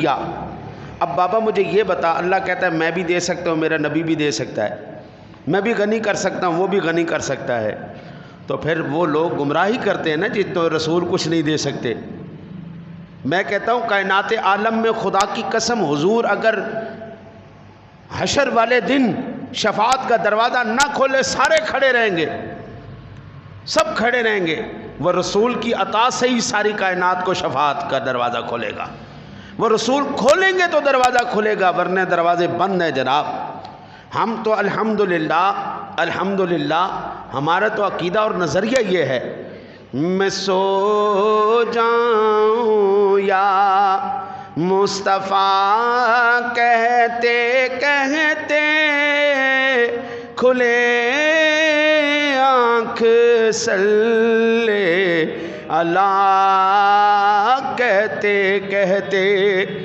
اب بابا مجھے یہ بتا، اللہ کہتا ہے میں بھی دے سکتا ہوں، میرا نبی بھی دے سکتا ہے، میں بھی غنی کر سکتا ہوں، وہ بھی غنی کر سکتا ہے، تو پھر وہ لوگ گمراہی کرتے ہیں نا جی، تو رسول کچھ نہیں دے سکتے۔ میں کہتا ہوں کائنات عالم میں خدا کی قسم حضور اگر حشر والے دن شفاعت کا دروازہ نہ کھولے، سارے کھڑے رہیں گے، سب کھڑے رہیں گے، وہ رسول کی عطا سے ہی ساری کائنات کو شفاعت کا دروازہ کھولے گا۔ وہ رسول کھولیں گے تو دروازہ کھلے گا، ورنہ دروازے بند ہیں جناب۔ ہم تو الحمدللہ ہمارا تو عقیدہ اور نظریہ یہ ہے، میں سو جاؤں یا مصطفیٰ کہتے کہتے کھلے آنکھ صلی اللہ کہتے کہتے